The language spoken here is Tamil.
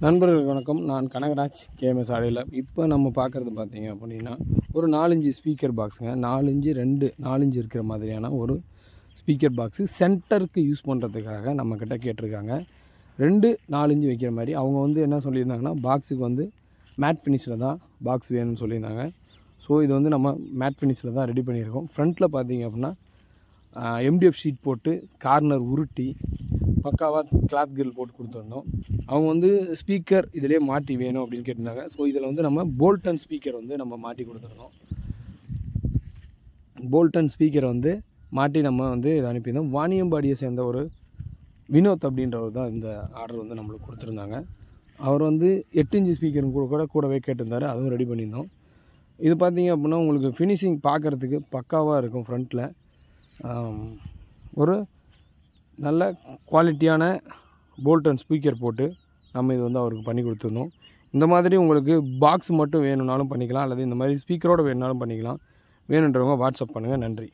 நண்பர்களுக்கு வணக்கம். நான் கனகராஜ் கேஎம்எஸ் ஆடியில். இப்போ நம்ம பார்க்குறது பார்த்தீங்க அப்படின்னா ஒரு 4 ஸ்பீக்கர் பாக்ஸுங்க. 4 இன்ச் இருக்கிற மாதிரியான ஒரு ஸ்பீக்கர் பாக்ஸு சென்டருக்கு யூஸ் பண்ணுறதுக்காக நம்மக்கிட்ட கேட்டிருக்காங்க. 4 இன்ச் வைக்கிற மாதிரி. அவங்க வந்து என்ன சொல்லியிருந்தாங்கன்னா, பாக்ஸுக்கு வந்து மேட் ஃபினிஷில் தான் பாக்ஸ் வேணும்னு சொல்லியிருந்தாங்க. ஸோ இது வந்து நம்ம மேட் ஃபினிஷில் தான் ரெடி பண்ணியிருக்கோம். ஃப்ரண்ட்டில் பார்த்தீங்க அப்படின்னா எம்டிஎஃப் ஷீட் போட்டு கார்னர் உருட்டி பக்காவாக கிளாத் கிரில் போட்டு கொடுத்துருந்தோம். அவங்க வந்து ஸ்பீக்கர் இதிலே மாட்டி வேணும் அப்படின்னு கேட்டிருந்தாங்க. ஸோ இதில் வந்து நம்ம போல்டன் ஸ்பீக்கர் வந்து நம்ம மாட்டி கொடுத்துருந்தோம். போல்டன் ஸ்பீக்கரை வந்து மாட்டி நம்ம வந்து இதை அனுப்பியிருந்தோம். வாணியம்பாடியை சேர்ந்த ஒரு வினோத் அப்படின்றவர் தான் இந்த ஆர்டர் வந்து நம்மளுக்கு கொடுத்துருந்தாங்க. அவர் வந்து 8 இன்ச் ஸ்பீக்கரும் கூடவே கேட்டிருந்தார். அதுவும் ரெடி பண்ணியிருந்தோம். இது பார்த்திங்க அப்படின்னா உங்களுக்கு ஃபினிஷிங் பார்க்குறதுக்கு பக்காவாக இருக்கும். ஃப்ரண்ட்டில் ஒரு நல்ல குவாலிட்டியான போல்டன் ஸ்பீக்கர் போட்டு நம்ம இது வந்து அவருக்கு பண்ணி கொடுத்துருந்தோம். இந்த மாதிரி உங்களுக்கு பாக்ஸ் மட்டும் வேணும்னாலும் பண்ணிக்கலாம், அல்லது இந்த மாதிரி ஸ்பீக்கரோடு வேணுனாலும் பண்ணிக்கலாம். வேணுன்றவங்க வாட்ஸ்அப் பண்ணுங்கள். நன்றி.